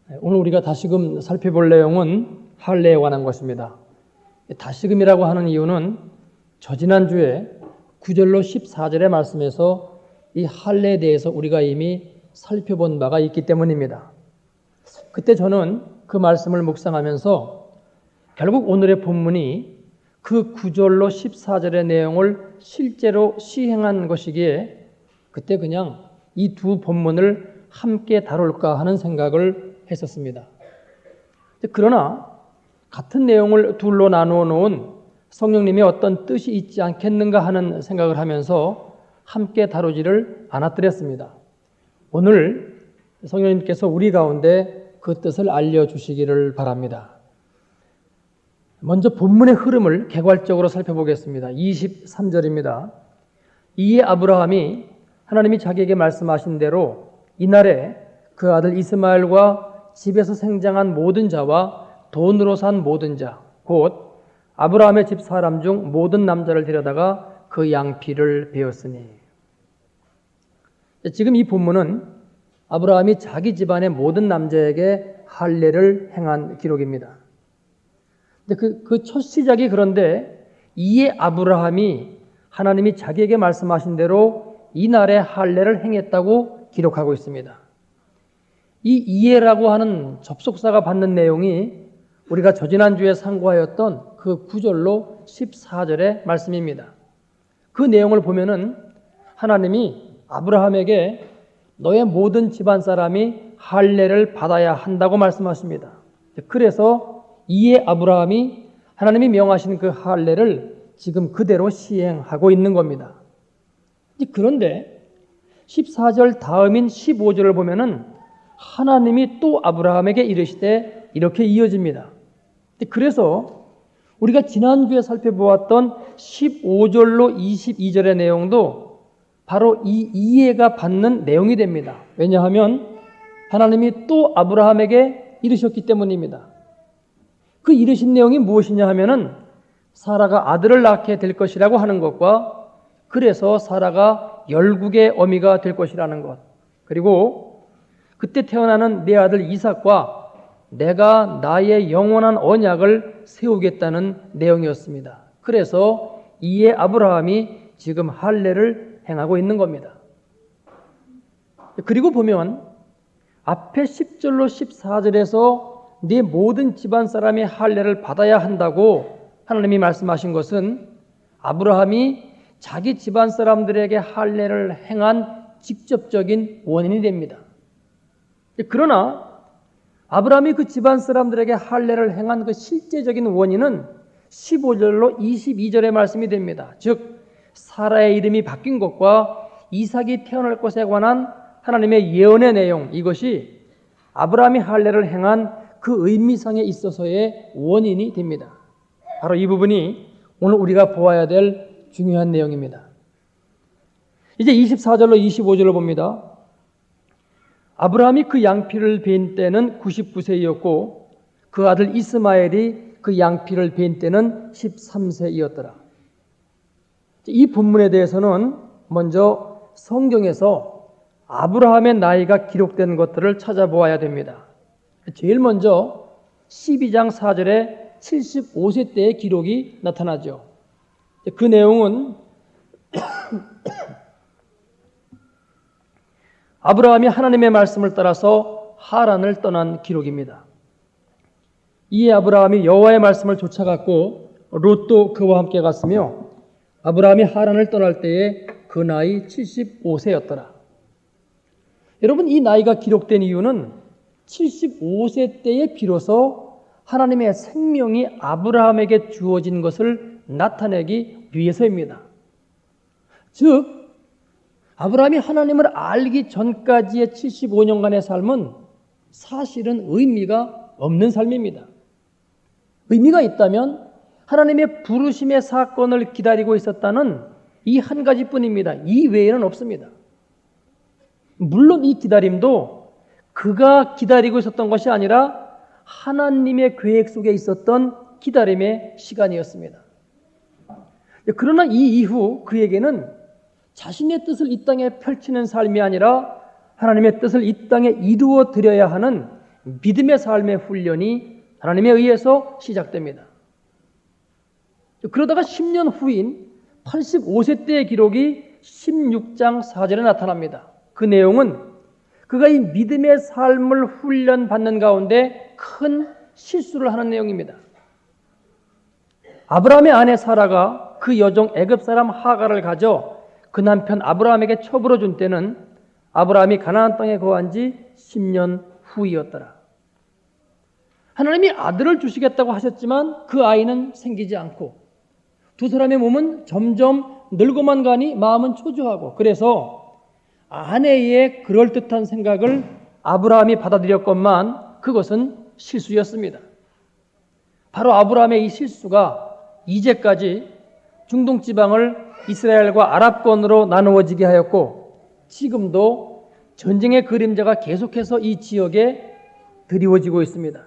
오늘 우리가 다시금 살펴볼 내용은 할례에 관한 것입니다. 다시금이라고 하는 이유는 저지난주에 9절로 14절의 말씀에서 이 할례에 대해서 우리가 이미 살펴본 바가 있기 때문입니다. 그때 저는 그 말씀을 묵상하면서 결국 오늘의 본문이 그 9절로 14절의 내용을 실제로 시행한 것이기에 그때 그냥 이 두 본문을 함께 다룰까 하는 생각을 했었습니다. 그러나 같은 내용을 둘로 나누어 놓은 성령님의 어떤 뜻이 있지 않겠는가 하는 생각을 하면서 함께 다루지를 않았더랬습니다. 오늘 성령님께서 우리 가운데 그 뜻을 알려주시기를 바랍니다. 먼저 본문의 흐름을 개괄적으로 살펴보겠습니다. 23절입니다. 이에 아브라함이 하나님이 자기에게 말씀하신 대로 이날에 그 아들 이스마엘과 집에서 생장한 모든 자와 돈으로 산 모든 자, 곧 아브라함의 집 사람 중 모든 남자를 데려다가 그 양피를 베었으니. 지금 이 본문은 아브라함이 자기 집안의 모든 남자에게 할례를 행한 기록입니다. 그 첫 시작이 그런데 이에 아브라함이 하나님이 자기에게 말씀하신 대로 이날에 할례를 행했다고 기록하고 있습니다. 이 이해라고 하는 접속사가 받는 내용이 우리가 저지난주에 상고하였던 그 9절로 14절의 말씀입니다. 그 내용을 보면은 하나님이 아브라함에게 너의 모든 집안 사람이 할례를 받아야 한다고 말씀하십니다. 그래서 이에 아브라함이 하나님이 명하신 그 할례를 지금 그대로 시행하고 있는 겁니다. 그런데 14절 다음인 15절을 보면은 하나님이 또 아브라함에게 이르시되 이렇게 이어집니다. 그래서 우리가 지난주에 살펴보았던 15절로 22절의 내용도 바로 이 이해가 받는 내용이 됩니다. 왜냐하면 하나님이 또 아브라함에게 이르셨기 때문입니다. 그 이르신 내용이 무엇이냐 하면은 사라가 아들을 낳게 될 것이라고 하는 것과 그래서 사라가 열국의 어미가 될 것이라는 것, 그리고 그때 태어나는 내 아들 이삭과 내가 나의 영원한 언약을 세우겠다는 내용이었습니다. 그래서 이에 아브라함이 지금 할례를 행하고 있는 겁니다. 그리고 보면 앞에 10절로 14절에서 네 모든 집안 사람이 할례를 받아야 한다고 하나님이 말씀하신 것은 아브라함이 자기 집안 사람들에게 할례를 행한 직접적인 원인이 됩니다. 그러나 아브라함이 그 집안 사람들에게 할례를 행한 그 실제적인 원인은 15절로 22절의 말씀이 됩니다. 즉 사라의 이름이 바뀐 것과 이삭이 태어날 것에 관한 하나님의 예언의 내용, 이것이 아브라함이 할례를 행한 그 의미상에 있어서의 원인이 됩니다. 바로 이 부분이 오늘 우리가 보아야 될 중요한 내용입니다. 이제 24절로 25절을 봅니다. 아브라함이 그 양피를 벤 때는 99세이었고 그 아들 이스마엘이 그 양피를 벤 때는 13세이었더라. 이 본문에 대해서는 먼저 성경에서 아브라함의 나이가 기록된 것들을 찾아보아야 됩니다. 제일 먼저 12장 4절에 75세 때의 기록이 나타나죠. 그 내용은 아브라함이 하나님의 말씀을 따라서 하란을 떠난 기록입니다. 이에 아브라함이 여호와의 말씀을 쫓아갔고 롯도 그와 함께 갔으며 아브라함이 하란을 떠날 때에 그 나이 75세였더라. 여러분, 이 나이가 기록된 이유는 75세 때에 비로소 하나님의 생명이 아브라함에게 주어진 것을 나타내기 위해서입니다. 즉 아브라함이 하나님을 알기 전까지의 75년간의 삶은 사실은 의미가 없는 삶입니다. 의미가 있다면 하나님의 부르심의 사건을 기다리고 있었다는 이 한 가지뿐입니다. 이 외에는 없습니다. 물론 이 기다림도 그가 기다리고 있었던 것이 아니라 하나님의 계획 속에 있었던 기다림의 시간이었습니다. 그러나 이 이후 그에게는 자신의 뜻을 이 땅에 펼치는 삶이 아니라 하나님의 뜻을 이 땅에 이루어 드려야 하는 믿음의 삶의 훈련이 하나님에 의해서 시작됩니다. 그러다가 10년 후인 85세 때의 기록이 16장 4절에 나타납니다. 그 내용은 그가 이 믿음의 삶을 훈련받는 가운데 큰 실수를 하는 내용입니다. 아브라함의 아내 사라가 그 여종 애굽 사람 하갈을 가져 그 남편 아브라함에게 처부러 준 때는 아브라함이 가나안 땅에 거한 지 10년 후이었더라. 하나님이 아들을 주시겠다고 하셨지만 그 아이는 생기지 않고 두 사람의 몸은 점점 늙어만 가니 마음은 초조하고, 그래서 아내의 그럴듯한 생각을 아브라함이 받아들였건만 그것은 실수였습니다. 바로 아브라함의 이 실수가 이제까지 중동 지방을 이스라엘과 아랍권으로 나누어지게 하였고, 지금도 전쟁의 그림자가 계속해서 이 지역에 드리워지고 있습니다.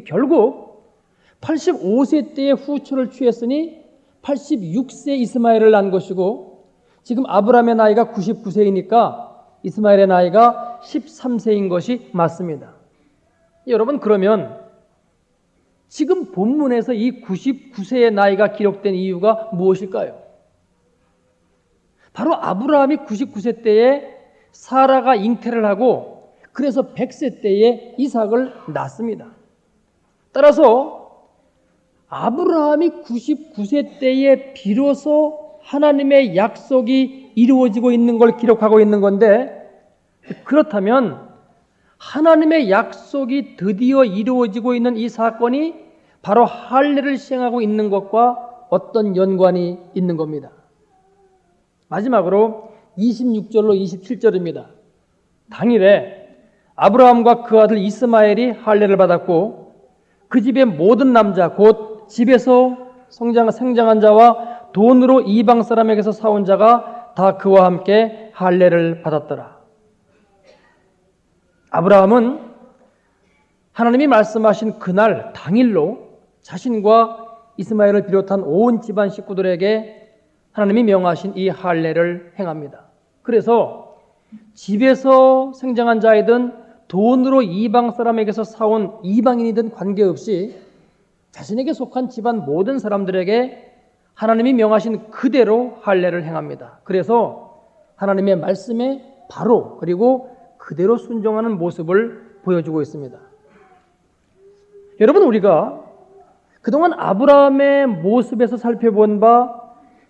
결국 85세 때의 후초를 취했으니 86세 이스마엘을 낳은 것이고, 지금 아브라함의 나이가 99세이니까 이스마엘의 나이가 13세인 것이 맞습니다. 여러분, 그러면 지금 본문에서 이 99세의 나이가 기록된 이유가 무엇일까요? 바로 아브라함이 99세 때에 사라가 잉태를 하고 그래서 100세 때에 이삭을 낳습니다. 따라서 아브라함이 99세 때에 비로소 하나님의 약속이 이루어지고 있는 걸 기록하고 있는 건데, 그렇다면 하나님의 약속이 드디어 이루어지고 있는 이 사건이 바로 할례를 시행하고 있는 것과 어떤 연관이 있는 겁니다. 마지막으로 26절로 27절입니다. 당일에 아브라함과 그 아들 이스마엘이 할례를 받았고 그 집의 모든 남자 곧 집에서 생장한 자와 돈으로 이방 사람에게서 사온 자가 다 그와 함께 할례를 받았더라. 아브라함은 하나님이 말씀하신 그날 당일로 자신과 이스마엘을 비롯한 온 집안 식구들에게 하나님이 명하신 이 할례를 행합니다. 그래서 집에서 생장한 자이든 돈으로 이방 사람에게서 사온 이방인이든 관계없이 자신에게 속한 집안 모든 사람들에게 하나님이 명하신 그대로 할례를 행합니다. 그래서 하나님의 말씀에 바로 그리고 그대로 순종하는 모습을 보여주고 있습니다. 여러분, 우리가 그동안 아브라함의 모습에서 살펴본 바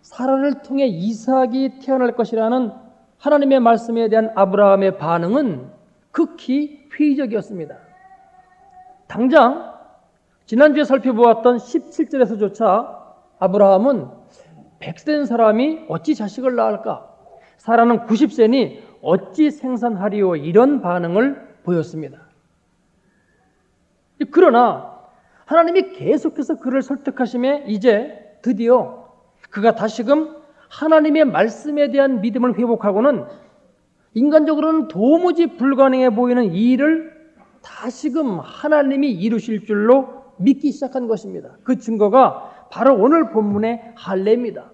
사라를 통해 이삭이 태어날 것이라는 하나님의 말씀에 대한 아브라함의 반응은 극히 회의적이었습니다. 당장 지난주에 살펴보았던 17절에서조차 아브라함은 100세 된 사람이 어찌 자식을 낳을까? 사라는 90세니 어찌 생산하리오? 이런 반응을 보였습니다. 그러나 하나님이 계속해서 그를 설득하심에 이제 드디어 그가 다시금 하나님의 말씀에 대한 믿음을 회복하고는 인간적으로는 도무지 불가능해 보이는 이 일을 다시금 하나님이 이루실 줄로 믿기 시작한 것입니다. 그 증거가 바로 오늘 본문의 할례입니다.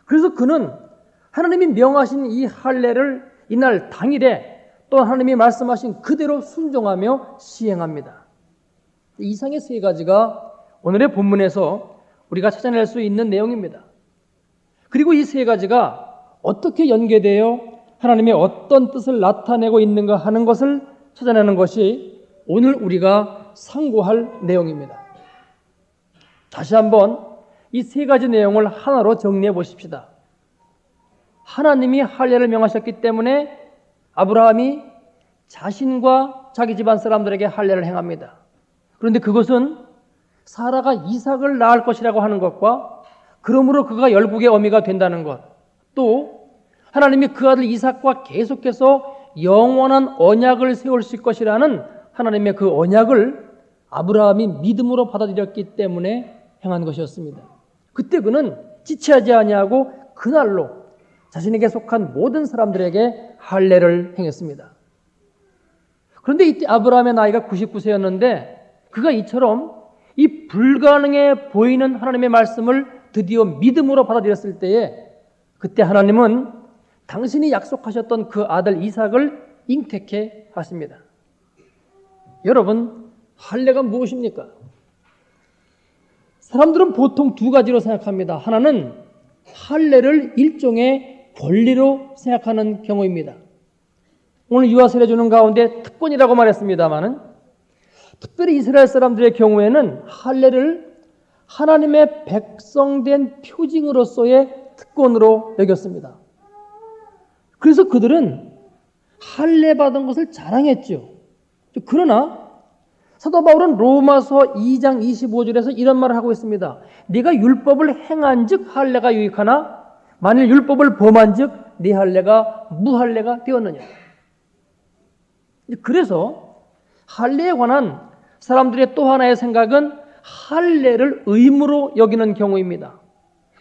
그래서 그는 하나님이 명하신 이 할례를 이날 당일에 또 하나님이 말씀하신 그대로 순종하며 시행합니다. 이상의 세 가지가 오늘의 본문에서 우리가 찾아낼 수 있는 내용입니다. 그리고 이 세 가지가 어떻게 연계되어 하나님의 어떤 뜻을 나타내고 있는가 하는 것을 찾아내는 것이 오늘 우리가 상고할 내용입니다. 다시 한번 이 세 가지 내용을 하나로 정리해 보십시다. 하나님이 할례를 명하셨기 때문에 아브라함이 자신과 자기 집안 사람들에게 할례를 행합니다. 그런데 그것은 사라가 이삭을 낳을 것이라고 하는 것과 그러므로 그가 열국의 어미가 된다는 것, 또 하나님이 그 아들 이삭과 계속해서 영원한 언약을 세우실 것이라는 하나님의 그 언약을 아브라함이 믿음으로 받아들였기 때문에 행한 것이었습니다. 그때 그는 지체하지 아니하고 그날로 자신에게 속한 모든 사람들에게 할례를 행했습니다. 그런데 이때 아브라함의 나이가 99세였는데 그가 이처럼 이 불가능해 보이는 하나님의 말씀을 드디어 믿음으로 받아들였을 때에 그때 하나님은 당신이 약속하셨던 그 아들 이삭을 잉태케 하십니다. 여러분, 할례가 무엇입니까? 사람들은 보통 두 가지로 생각합니다. 하나는 할례를 일종의 권리로 생각하는 경우입니다. 오늘 유아세례 주는 가운데 특권이라고 말했습니다마는 특별히 이스라엘 사람들의 경우에는 할례를 하나님의 백성된 표징으로서의 특권으로 여겼습니다. 그래서 그들은 할례 받은 것을 자랑했죠. 그러나 사도 바울은 로마서 2장 25절에서 이런 말을 하고 있습니다. 네가 율법을 행한즉 할례가 유익하나 만일 율법을 범한즉 네 할례가 무할례가 되었느냐. 그래서 할례에 관한 사람들의 또 하나의 생각은 할례를 의무로 여기는 경우입니다.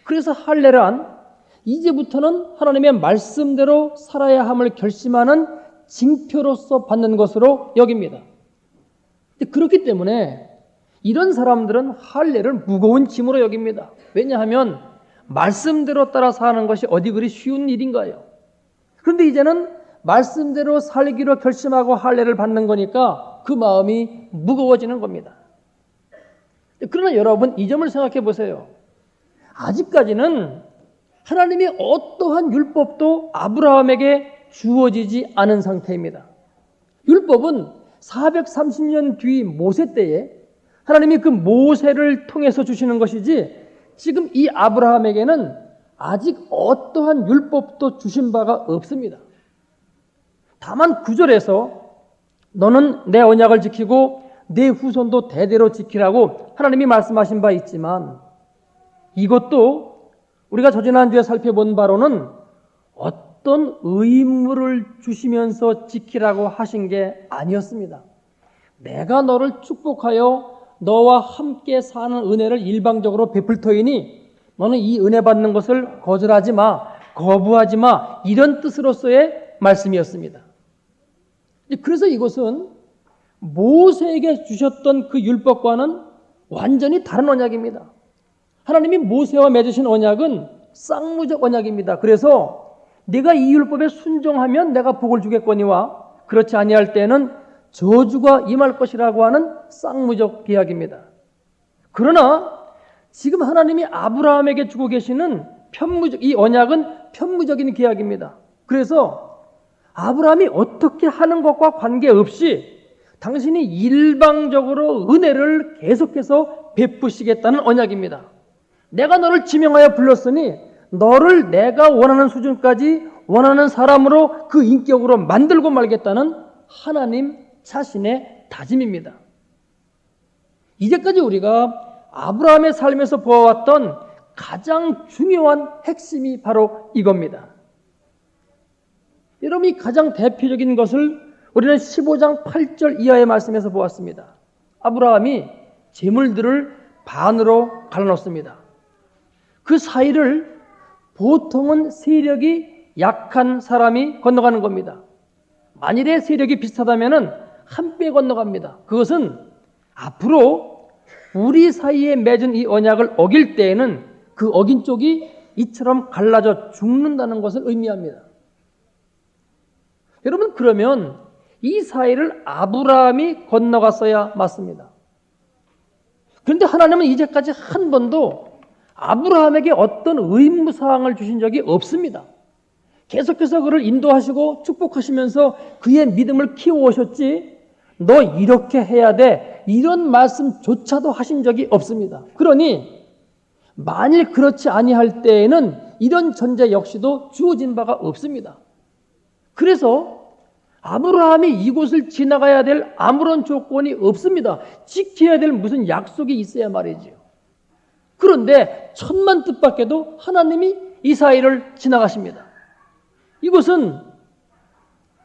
그래서 할례란 이제부터는 하나님의 말씀대로 살아야 함을 결심하는 징표로서 받는 것으로 여깁니다. 그렇기 때문에 이런 사람들은 할례를 무거운 짐으로 여깁니다. 왜냐하면 말씀대로 따라 사는 것이 어디 그리 쉬운 일인가요? 그런데 이제는 말씀대로 살기로 결심하고 할례를 받는 거니까 그 마음이 무거워지는 겁니다. 그러나 여러분, 이 점을 생각해 보세요. 아직까지는 하나님이 어떠한 율법도 아브라함에게 주어지지 않은 상태입니다. 율법은 430년 뒤 모세 때에 하나님이 그 모세를 통해서 주시는 것이지 지금 이 아브라함에게는 아직 어떠한 율법도 주신 바가 없습니다. 다만 9절에서 너는 내 언약을 지키고 내 후손도 대대로 지키라고 하나님이 말씀하신 바 있지만 이것도 우리가 저지난주에 살펴본 바로는 어떤 의무를 주시면서 지키라고 하신 게 아니었습니다. 내가 너를 축복하여 너와 함께 사는 은혜를 일방적으로 베풀 터이니 너는 이 은혜 받는 것을 거절하지 마, 거부하지 마, 이런 뜻으로서의 말씀이었습니다. 그래서 이것은 모세에게 주셨던 그 율법과는 완전히 다른 언약입니다. 하나님이 모세와 맺으신 언약은 쌍무적 언약입니다. 그래서 네가 이 율법에 순종하면 내가 복을 주겠거니와 그렇지 아니할 때는 저주가 임할 것이라고 하는 쌍무적 계약입니다. 그러나 지금 하나님이 아브라함에게 주고 계시는 이 언약은 편무적인 계약입니다. 그래서 아브라함이 어떻게 하는 것과 관계없이 당신이 일방적으로 은혜를 계속해서 베푸시겠다는 언약입니다. 내가 너를 지명하여 불렀으니 너를 내가 원하는 수준까지 원하는 사람으로 그 인격으로 만들고 말겠다는 하나님 자신의 다짐입니다. 이제까지 우리가 아브라함의 삶에서 보아왔던 가장 중요한 핵심이 바로 이겁니다. 여러분, 이 가장 대표적인 것을 우리는 15장 8절 이하의 말씀에서 보았습니다. 아브라함이 재물들을 반으로 갈라놓습니다. 그 사이를 보통은 세력이 약한 사람이 건너가는 겁니다. 만일에 세력이 비슷하다면 한 배 건너갑니다. 그것은 앞으로 우리 사이에 맺은 이 언약을 어길 때에는 그 어긴 쪽이 이처럼 갈라져 죽는다는 것을 의미합니다. 여러분, 그러면 이 사이를 아브라함이 건너갔어야 맞습니다. 그런데 하나님은 이제까지 한 번도 아브라함에게 어떤 의무사항을 주신 적이 없습니다. 계속해서 그를 인도하시고 축복하시면서 그의 믿음을 키워오셨지 너 이렇게 해야 돼 이런 말씀조차도 하신 적이 없습니다. 그러니 만일 그렇지 아니할 때에는 이런 전제 역시도 주어진 바가 없습니다. 그래서 아브라함이 이곳을 지나가야 될 아무런 조건이 없습니다. 지켜야 될 무슨 약속이 있어야 말이죠. 그런데 천만 뜻밖에도 하나님이 이 사이를 지나가십니다. 이것은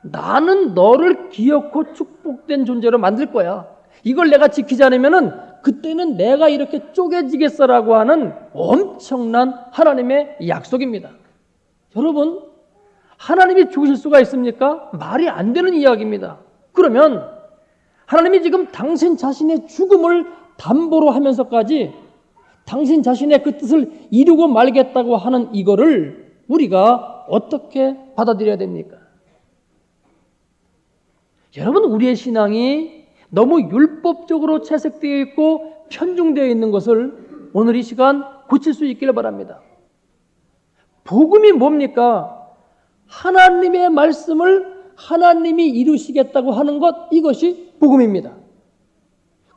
나는 너를 기어코 축복된 존재로 만들 거야. 이걸 내가 지키지 않으면은 그때는 내가 이렇게 쪼개지겠어라고 하는 엄청난 하나님의 약속입니다. 여러분, 하나님이 죽으실 수가 있습니까? 말이 안 되는 이야기입니다. 그러면 하나님이 지금 당신 자신의 죽음을 담보로 하면서까지 당신 자신의 그 뜻을 이루고 말겠다고 하는 이거를 우리가 어떻게 받아들여야 됩니까? 여러분, 우리의 신앙이 너무 율법적으로 채색되어 있고 편중되어 있는 것을 오늘 이 시간 고칠 수 있기를 바랍니다. 복음이 뭡니까? 하나님의 말씀을 하나님이 이루시겠다고 하는 것, 이것이 복음입니다.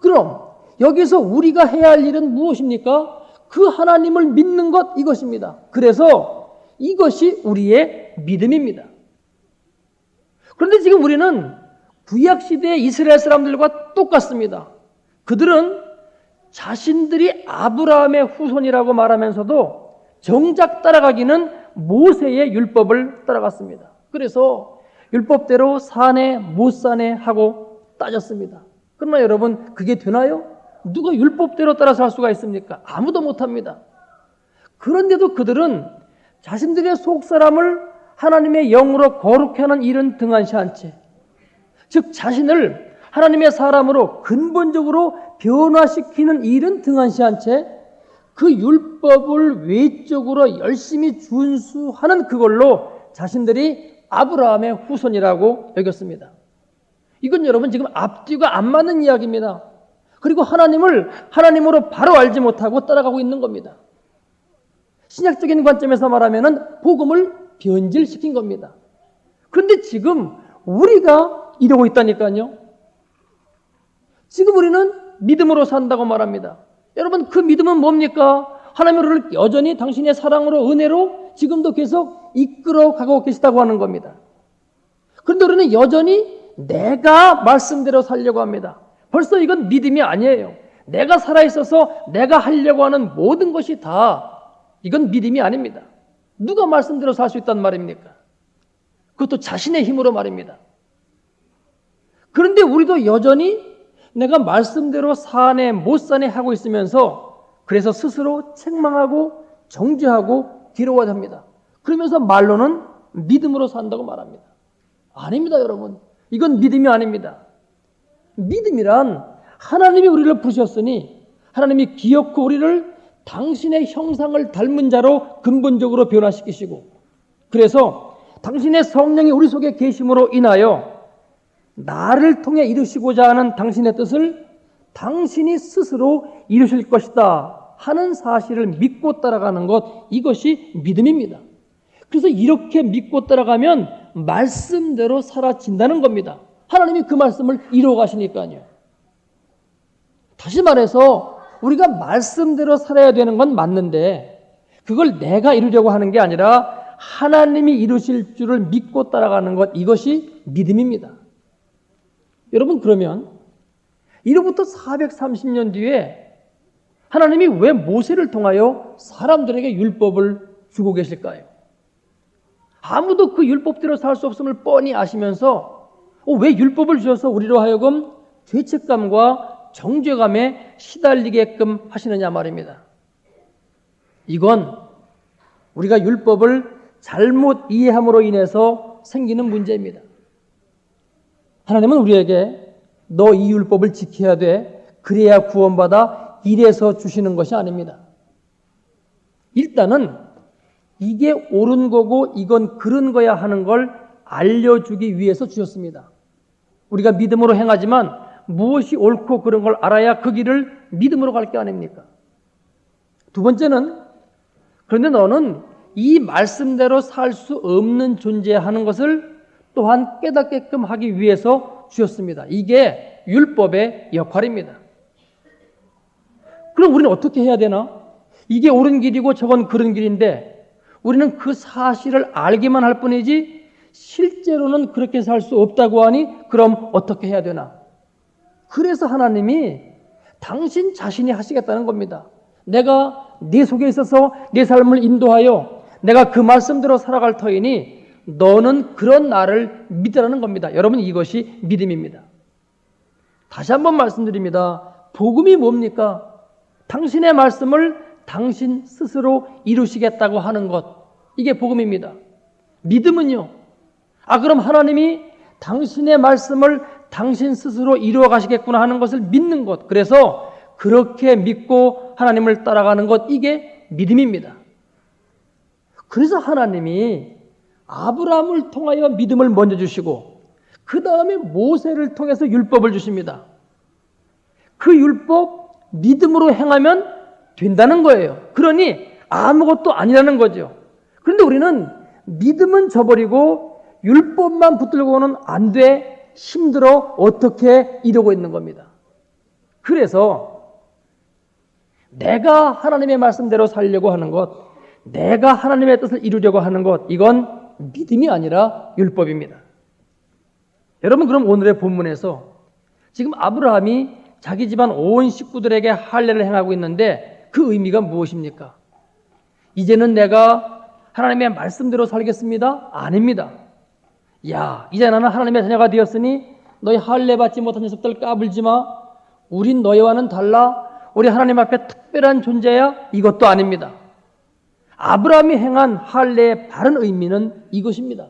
그럼 여기서 우리가 해야 할 일은 무엇입니까? 그 하나님을 믿는 것, 이것입니다. 그래서 이것이 우리의 믿음입니다. 그런데 지금 우리는 구약시대의 이스라엘 사람들과 똑같습니다. 그들은 자신들이 아브라함의 후손이라고 말하면서도 정작 따라가기는 모세의 율법을 따라갔습니다. 그래서 율법대로 사네 못 사네 하고 따졌습니다. 그러나 여러분, 그게 되나요? 누가 율법대로 따라 살 수가 있습니까? 아무도 못합니다. 그런데도 그들은 자신들의 속사람을 하나님의 영으로 거룩해 하는 일은 등한시 한 채, 즉 자신을 하나님의 사람으로 근본적으로 변화시키는 일은 등한시 한 채, 그 율법을 외적으로 열심히 준수하는 그걸로 자신들이 아브라함의 후손이라고 여겼습니다. 이건 여러분 지금 앞뒤가 안 맞는 이야기입니다. 그리고 하나님을 하나님으로 바로 알지 못하고 따라가고 있는 겁니다. 신약적인 관점에서 말하면 복음을 변질시킨 겁니다. 그런데 지금 우리가 이러고 있다니까요. 지금 우리는 믿음으로 산다고 말합니다. 여러분, 그 믿음은 뭡니까? 하나님은 우리를 여전히 당신의 사랑으로, 은혜로 지금도 계속 이끌어가고 계시다고 하는 겁니다. 그런데 우리는 여전히 내가 말씀대로 살려고 합니다. 벌써 이건 믿음이 아니에요. 내가 살아있어서 내가 하려고 하는 모든 것이 다 이건 믿음이 아닙니다. 누가 말씀대로 살 수 있단 말입니까? 그것도 자신의 힘으로 말입니다. 그런데 우리도 여전히 내가 말씀대로 사네 못 사네 하고 있으면서 그래서 스스로 책망하고 정죄하고 괴로워합니다. 그러면서 말로는 믿음으로 산다고 말합니다. 아닙니다, 여러분. 이건 믿음이 아닙니다. 믿음이란 하나님이 우리를 부르셨으니 하나님이 기어코 우리를 당신의 형상을 닮은 자로 근본적으로 변화시키시고, 그래서 당신의 성령이 우리 속에 계심으로 인하여 나를 통해 이루시고자 하는 당신의 뜻을 당신이 스스로 이루실 것이다 하는 사실을 믿고 따라가는 것, 이것이 믿음입니다. 그래서 이렇게 믿고 따라가면 말씀대로 살아진다는 겁니다. 하나님이 그 말씀을 이루어 가시니까요. 다시 말해서 우리가 말씀대로 살아야 되는 건 맞는데 그걸 내가 이루려고 하는 게 아니라 하나님이 이루실 줄을 믿고 따라가는 것, 이것이 믿음입니다. 여러분, 그러면 이로부터 430년 뒤에 하나님이 왜 모세를 통하여 사람들에게 율법을 주고 계실까요? 아무도 그 율법대로 살 수 없음을 뻔히 아시면서 왜 율법을 주셔서 우리로 하여금 죄책감과 정죄감에 시달리게끔 하시느냐 말입니다. 이건 우리가 율법을 잘못 이해함으로 인해서 생기는 문제입니다. 하나님은 우리에게 너 이 율법을 지켜야 돼, 그래야 구원받아, 이래서 주시는 것이 아닙니다. 일단은 이게 옳은 거고 이건 그른 거야 하는 걸 알려주기 위해서 주셨습니다. 우리가 믿음으로 행하지만 무엇이 옳고 그른 걸 알아야 그 길을 믿음으로 갈 게 아닙니까? 두 번째는, 그런데 너는 이 말씀대로 살 수 없는 존재하는 것을 또한 깨닫게끔 하기 위해서 주셨습니다. 이게 율법의 역할입니다. 그럼 우리는 어떻게 해야 되나? 이게 옳은 길이고 저건 그른 길인데 우리는 그 사실을 알기만 할 뿐이지 실제로는 그렇게 살 수 없다고 하니 그럼 어떻게 해야 되나? 그래서 하나님이 당신 자신이 하시겠다는 겁니다. 내가 네 속에 있어서 네 삶을 인도하여 내가 그 말씀대로 살아갈 터이니 너는 그런 나를 믿으라는 겁니다. 여러분, 이것이 믿음입니다. 다시 한번 말씀드립니다. 복음이 뭡니까? 당신의 말씀을 당신 스스로 이루시겠다고 하는 것, 이게 복음입니다. 믿음은요, 그럼 하나님이 당신의 말씀을 당신 스스로 이루어 가시겠구나 하는 것을 믿는 것, 그래서 그렇게 믿고 하나님을 따라가는 것, 이게 믿음입니다. 그래서 하나님이 아브라함을 통하여 믿음을 먼저 주시고 그 다음에 모세를 통해서 율법을 주십니다. 그 율법 믿음으로 행하면 된다는 거예요. 그러니 아무것도 아니라는 거죠. 그런데 우리는 믿음은 저버리고 율법만 붙들고는 안 돼, 힘들어, 어떻게 이러고 있는 겁니다. 그래서 내가 하나님의 말씀대로 살려고 하는 것, 내가 하나님의 뜻을 이루려고 하는 것, 이건 믿음이 아니라 율법입니다. 여러분, 그럼 오늘의 본문에서 지금 아브라함이 자기 집안 온 식구들에게 할례를 행하고 있는데 그 의미가 무엇입니까? 이제는 내가 하나님의 말씀대로 살겠습니다? 아닙니다. 야, 이제 나는 하나님의 자녀가 되었으니 너희 할례 받지 못한 녀석들 까불지 마. 우린 너희와는 달라. 우리 하나님 앞에 특별한 존재야? 이것도 아닙니다. 아브라함이 행한 할례의 바른 의미는 이것입니다.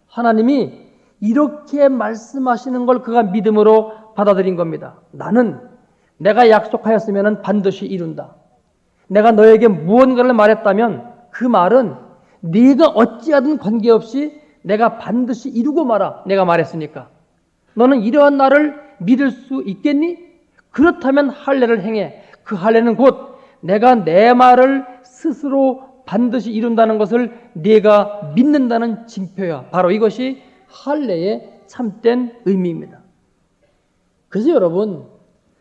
하나님이 이렇게 말씀하시는 걸 그가 믿음으로 받아들인 겁니다. 나는 내가 약속하였으면 반드시 이룬다. 내가 너에게 무언가를 말했다면 그 말은 네가 어찌하든 관계없이 내가 반드시 이루고 마라. 내가 말했으니까. 너는 이러한 나를 믿을 수 있겠니? 그렇다면 할례를 행해. 그 할례는 곧 내가 내 말을 스스로 반드시 이룬다는 것을 네가 믿는다는 징표야. 바로 이것이 할례의 참된 의미입니다. 그래서 여러분,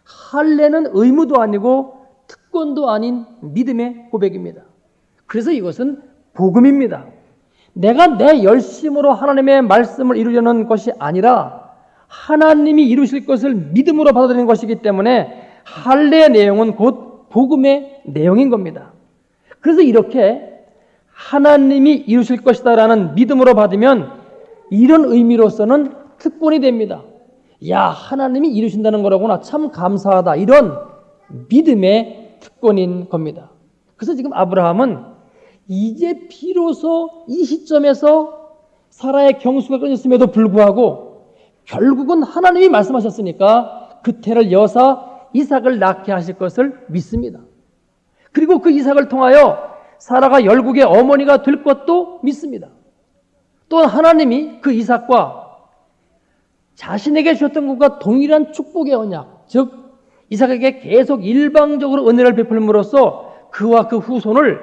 할례는 의무도 아니고 특권도 아닌 믿음의 고백입니다. 그래서 이것은 복음입니다. 내가 내 열심으로 하나님의 말씀을 이루려는 것이 아니라 하나님이 이루실 것을 믿음으로 받아들이는 것이기 때문에 할례의 내용은 곧 복음의 내용인 겁니다. 그래서 이렇게 하나님이 이루실 것이다라는 믿음으로 받으면 이런 의미로서는 특권이 됩니다. 야, 하나님이 이루신다는 거라구나. 참 감사하다. 이런 믿음의 특권인 겁니다. 그래서 지금 아브라함은 이제 비로소 이 시점에서 사라의 경수가 끊어졌음에도 불구하고 결국은 하나님이 말씀하셨으니까 그 태를 여사 이삭을 낳게 하실 것을 믿습니다. 그리고 그 이삭을 통하여 사라가 열국의 어머니가 될 것도 믿습니다. 또 하나님이 그 이삭과 자신에게 주셨던 것과 동일한 축복의 언약, 즉 이삭에게 계속 일방적으로 은혜를 베풀므로써 그와 그 후손을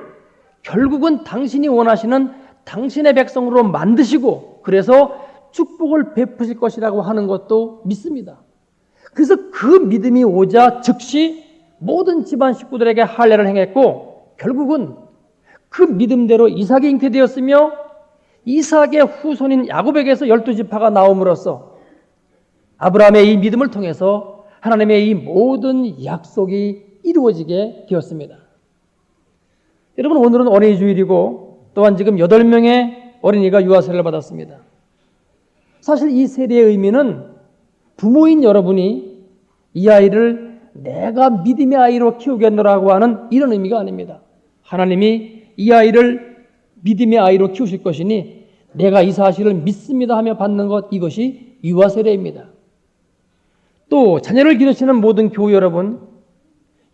결국은 당신이 원하시는 당신의 백성으로 만드시고 그래서 축복을 베푸실 것이라고 하는 것도 믿습니다. 그래서 그 믿음이 오자 즉시 모든 집안 식구들에게 할례를 행했고 결국은 그 믿음대로 이삭이 잉태되었으며 이삭의 후손인 야곱에게서 12지파가 나옴으로써 아브라함의 이 믿음을 통해서 하나님의 이 모든 약속이 이루어지게 되었습니다. 여러분, 오늘은 어린이 주일이고 또한 지금 8명의 어린이가 유아 세례를 받았습니다. 사실 이 세례의 의미는 부모인 여러분이 이 아이를 내가 믿음의 아이로 키우겠노라고 하는 이런 의미가 아닙니다. 하나님이 이 아이를 믿음의 아이로 키우실 것이니 내가 이 사실을 믿습니다 하며 받는 것, 이것이 유아 세례입니다. 또 자녀를 기르시는 모든 교우 여러분,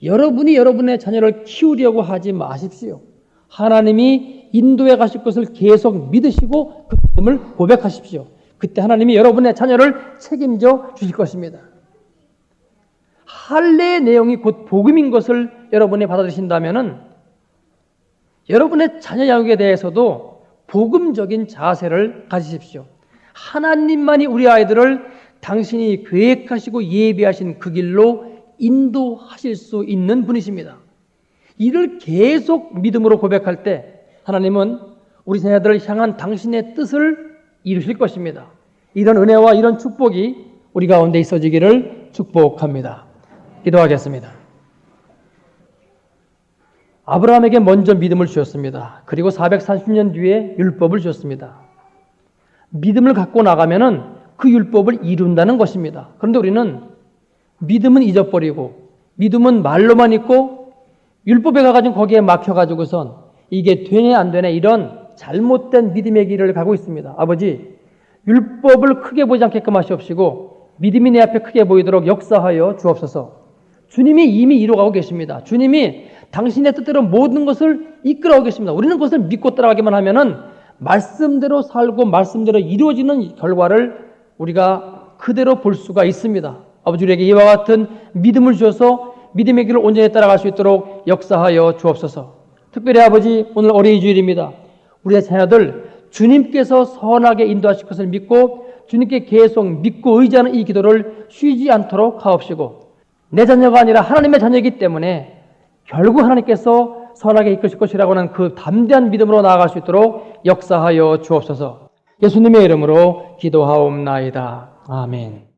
여러분이 여러분의 자녀를 키우려고 하지 마십시오. 하나님이 인도해 가실 것을 계속 믿으시고 그 믿음을 고백하십시오. 그때 하나님이 여러분의 자녀를 책임져 주실 것입니다. 할례의 내용이 곧 복음인 것을 여러분이 받아들이신다면은 여러분의 자녀 양육에 대해서도 복음적인 자세를 가지십시오. 하나님만이 우리 아이들을 당신이 계획하시고 예비하신 그 길로 인도하실 수 있는 분이십니다. 이를 계속 믿음으로 고백할 때 하나님은 우리 자녀들을 향한 당신의 뜻을 이루실 것입니다. 이런 은혜와 이런 축복이 우리 가운데 있어지기를 축복합니다. 기도하겠습니다. 아브라함에게 먼저 믿음을 주셨습니다. 그리고 430년 뒤에 율법을 주셨습니다. 믿음을 갖고 나가면은 그 율법을 이룬다는 것입니다. 그런데 우리는 믿음은 잊어버리고 믿음은 말로만 있고 율법에 가가지고 거기에 막혀가지고선 이게 되네 안 되네 이런 잘못된 믿음의 길을 가고 있습니다. 아버지, 율법을 크게 보지 않게끔 하시옵시고 믿음이 내 앞에 크게 보이도록 역사하여 주옵소서. 주님이 이미 이루어가고 계십니다. 주님이 당신의 뜻대로 모든 것을 이끌어가고 계십니다. 우리는 그것을 믿고 따라가기만 하면은 말씀대로 살고 말씀대로 이루어지는 결과를 우리가 그대로 볼 수가 있습니다. 아버지 우리에게 이와 같은 믿음을 주셔서 믿음의 길을 온전히 따라갈 수 있도록 역사하여 주옵소서. 특별히 아버지 오늘 어린이 주일입니다. 우리의 자녀들 주님께서 선하게 인도하실 것을 믿고 주님께 계속 믿고 의지하는 이 기도를 쉬지 않도록 하옵시고 내 자녀가 아니라 하나님의 자녀이기 때문에 결국 하나님께서 선하게 이끄실 것이라고 하는 그 담대한 믿음으로 나아갈 수 있도록 역사하여 주옵소서. 예수님의 이름으로 기도하옵나이다. 아멘.